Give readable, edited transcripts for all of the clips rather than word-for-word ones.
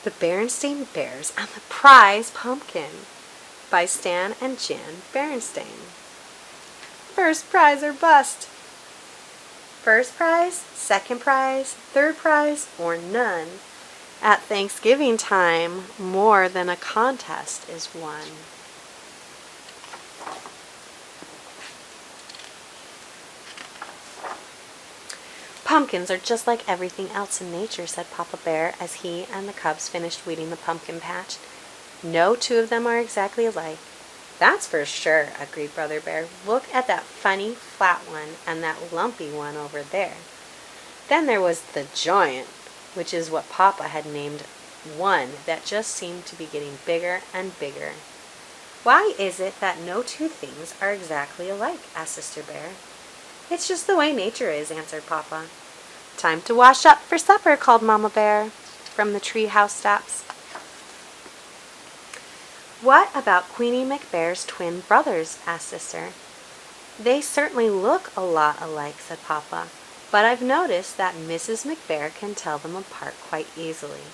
The Berenstain Bears and the Prize Pumpkin by Stan and Jan Berenstain. First prize or bust. First prize, second prize, third prize, or none. At Thanksgiving time, more than a contest is won. Pumpkins are just like everything else in nature, said Papa Bear as he and the cubs finished weeding the pumpkin patch. No two of them are exactly alike. That's for sure, agreed Brother Bear. Look at that funny flat one and that lumpy one over there. Then there was the giant, which is what Papa had named one that just seemed to be getting bigger and bigger. Why is it that no two things are exactly alike? Asked Sister Bear. It's just the way nature is, answered Papa. Time to wash up for supper, called Mama Bear from the tree house steps. What about Queenie McBear's twin brothers? Asked Sister. They certainly look a lot alike, said Papa, but I've noticed that Mrs. McBear can tell them apart quite easily.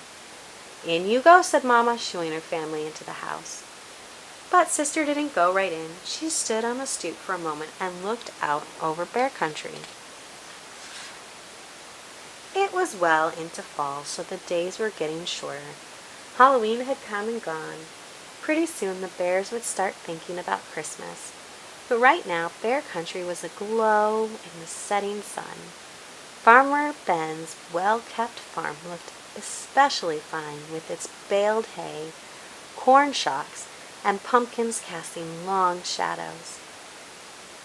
In you go, said Mama, shooing her family into the house. But Sister didn't go right in. She stood on the stoop for a moment and looked out over Bear Country. It was well into fall, so the days were getting shorter. Halloween had come and gone. Pretty soon the bears would start thinking about Christmas. But right now, Bear Country was aglow in the setting sun. Farmer Ben's well-kept farm looked especially fine with its baled hay, corn shocks, and pumpkins casting long shadows.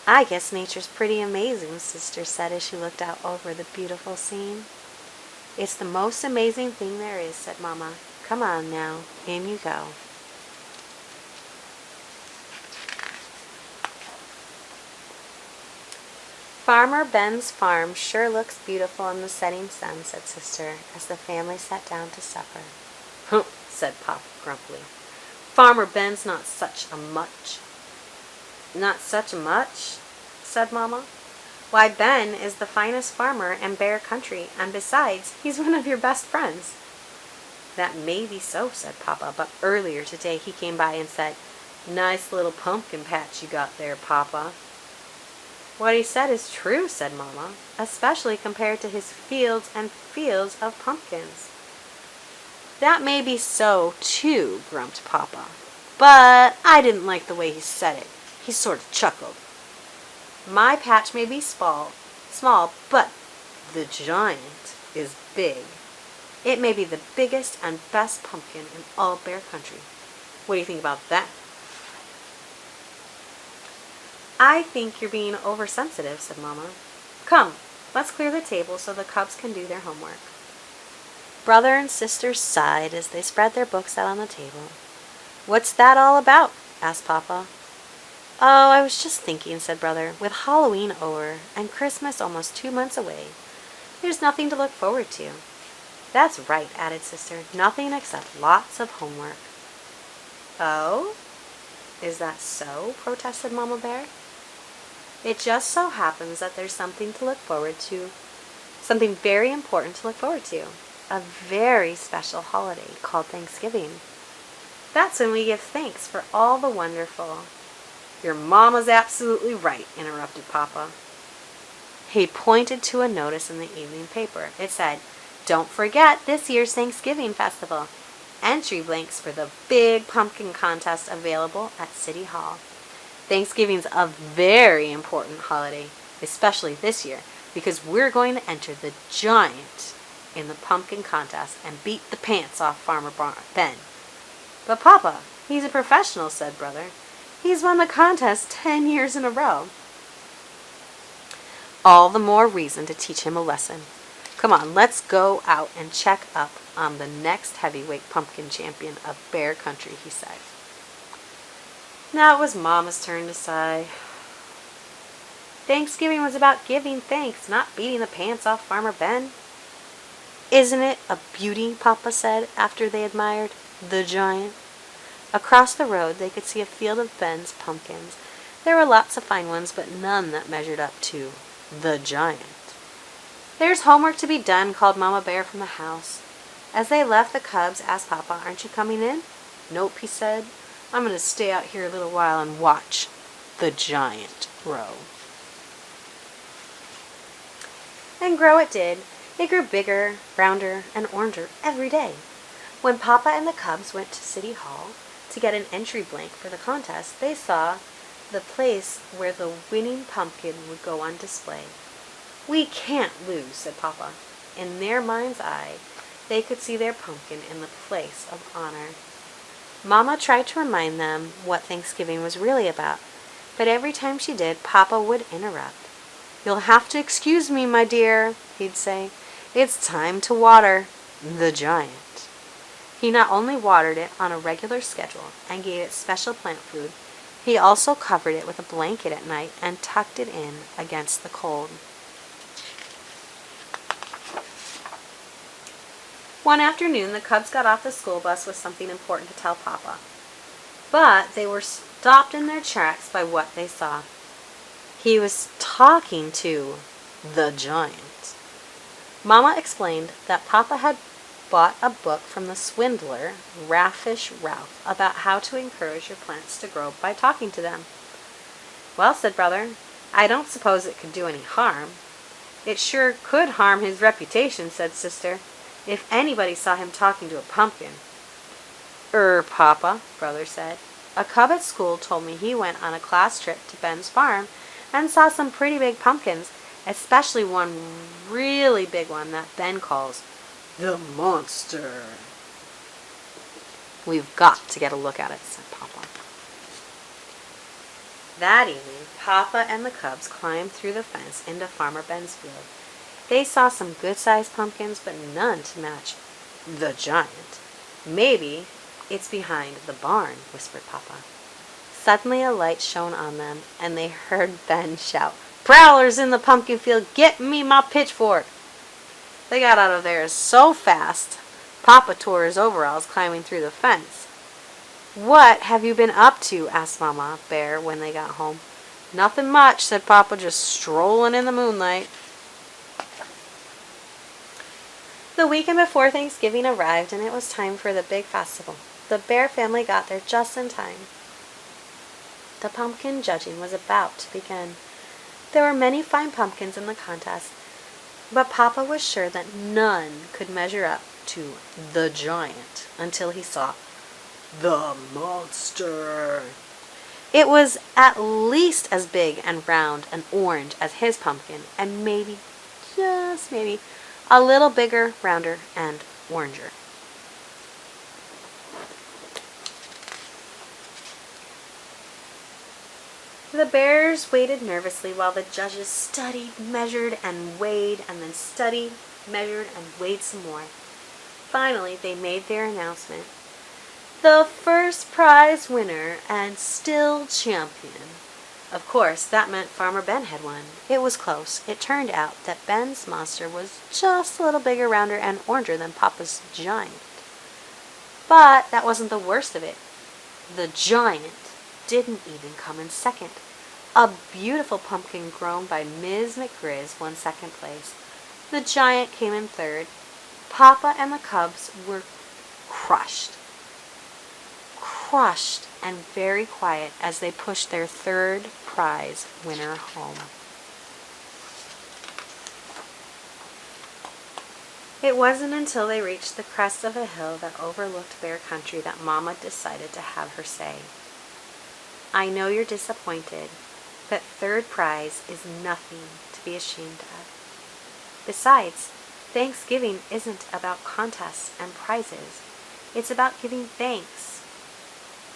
I guess nature's pretty amazing, Sister said as she looked out over the beautiful scene. It's the most amazing thing there is, said Mama. Come on now, in you go. Farmer Ben's farm sure looks beautiful in the setting sun, said Sister, as the family sat down to supper. Humph, said Pop grumpily. Farmer Ben's not such a much, said Mama. Why, Ben is the finest farmer in Bear Country, and besides, he's one of your best friends. That may be so, said Papa, but earlier today he came by and said, Nice little pumpkin patch you got there, Papa. What he said is true, said Mama, especially compared to his fields and fields of pumpkins. That may be so, too, grumped Papa, but I didn't like the way he said it. He sort of chuckled. My patch may be small, but the giant is big. It may be the biggest and best pumpkin in all Bear Country. What do you think about that? I think you're being oversensitive, said Mama. Come, let's clear the table so the cubs can do their homework. Brother and Sister sighed as they spread their books out on the table. What's that all about? Asked Papa. Oh, I was just thinking, said Brother, with Halloween over and Christmas almost 2 months away, there's nothing to look forward to. That's right, added Sister, nothing except lots of homework. Oh? Is that so? Protested Mama Bear. It just so happens that there's something to look forward to, something very important to look forward to, a very special holiday called Thanksgiving. That's when we give thanks for all the wonderful. Your Mama's absolutely right, interrupted Papa. He pointed to a notice in the evening paper. It said, Don't forget this year's Thanksgiving festival. Entry blanks for the big pumpkin contest available at City Hall. Thanksgiving's a very important holiday, especially this year, because we're going to enter the giant in the pumpkin contest and beat the pants off Farmer Ben. But Papa, he's a professional, said Brother. He's won the contest 10 years in a row. All the more reason to teach him a lesson. Come on, let's go out and check up on the next heavyweight pumpkin champion of Bear Country, he said. Now it was Mama's turn to sigh. Thanksgiving was about giving thanks, not beating the pants off Farmer Ben. Isn't it a beauty, Papa said after they admired the giant. Across the road they could see a field of Ben's pumpkins. There were lots of fine ones, but none that measured up to the giant. There's homework to be done, called Mama Bear from the house. As they left, the cubs asked Papa, "Aren't you coming in?" "Nope," he said. "I'm going to stay out here a little while and watch the giant grow." And grow it did. It grew bigger, rounder, and oranger every day. When Papa and the cubs went to City Hall to get an entry blank for the contest, they saw the place where the winning pumpkin would go on display. "We can't lose," said Papa. In their mind's eye, they could see their pumpkin in the place of honor. Mama tried to remind them what Thanksgiving was really about, but every time she did, Papa would interrupt. "You'll have to excuse me, my dear," he'd say. "It's time to water the giant." He not only watered it on a regular schedule and gave it special plant food, he also covered it with a blanket at night and tucked it in against the cold. One afternoon, the cubs got off the school bus with something important to tell Papa. But they were stopped in their tracks by what they saw. He was talking to the giant. Mama explained that Papa had bought a book from the swindler, Raffish Ralph, about how to encourage your plants to grow by talking to them. "Well," said Brother, "I don't suppose it could do any harm." "It sure could harm his reputation," said Sister, "if anybody saw him talking to a pumpkin." Papa," Brother said. "A cub at school told me he went on a class trip to Ben's farm and saw some pretty big pumpkins, especially one really big one that Ben calls the monster." "We've got to get a look at it," said Papa. That evening, Papa and the cubs climbed through the fence into Farmer Ben's field. They saw some good-sized pumpkins, but none to match the giant. "Maybe it's behind the barn," whispered Papa. Suddenly a light shone on them, and they heard Ben shout, "Prowlers in the pumpkin field! Get me my pitchfork!" They got out of there so fast, Papa tore his overalls climbing through the fence. "What have you been up to?" asked Mama Bear when they got home. "Nothing much," said Papa, "just strolling in the moonlight." The weekend before Thanksgiving arrived, and it was time for the big festival. The Bear family got there just in time. The pumpkin judging was about to begin. There were many fine pumpkins in the contest, but Papa was sure that none could measure up to the giant until he saw the monster. It was at least as big and round and orange as his pumpkin, and maybe, just maybe, a little bigger, rounder, and oranger. The bears waited nervously while the judges studied, measured, and weighed, and then studied, measured, and weighed some more. Finally, they made their announcement. "The first prize winner and still champion." Of course, that meant Farmer Ben had won. It was close. It turned out that Ben's monster was just a little bigger, rounder, and oranger than Papa's giant. But that wasn't the worst of it. The giant didn't even come in second. A beautiful pumpkin grown by Ms. McGrizz won second place. The giant came in third. Papa and the cubs were crushed and very quiet as they pushed their third prize winner home. It wasn't until they reached the crest of a hill that overlooked Bear Country that Mama decided to have her say. "I know you're disappointed, but third prize is nothing to be ashamed of. Besides, Thanksgiving isn't about contests and prizes. It's about giving thanks.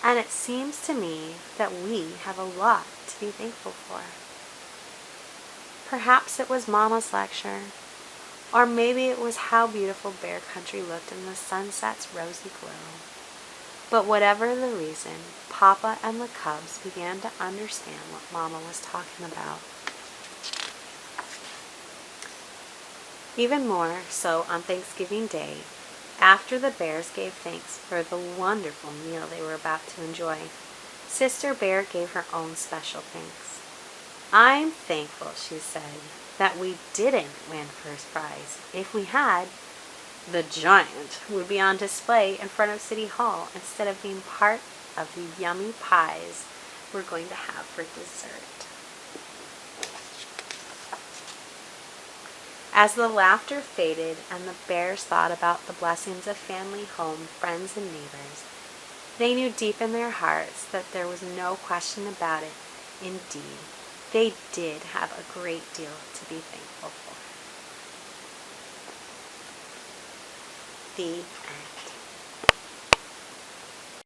And it seems to me that we have a lot to be thankful for." Perhaps it was Mama's lecture, or maybe it was how beautiful Bear Country looked in the sunset's rosy glow. But whatever the reason, Papa and the cubs began to understand what Mama was talking about. Even more so on Thanksgiving Day, after the bears gave thanks for the wonderful meal they were about to enjoy, Sister Bear gave her own special thanks. "I'm thankful," she said, "that we didn't win first prize. If we had, The giant would be on display in front of City Hall instead of being part of the yummy pies we're going to have for dessert. As the laughter faded and the bears thought about the blessings of family, home, friends, and neighbors, they knew deep in their hearts that there was no question about it. Indeed, they did have a great deal to be thankful for. The end.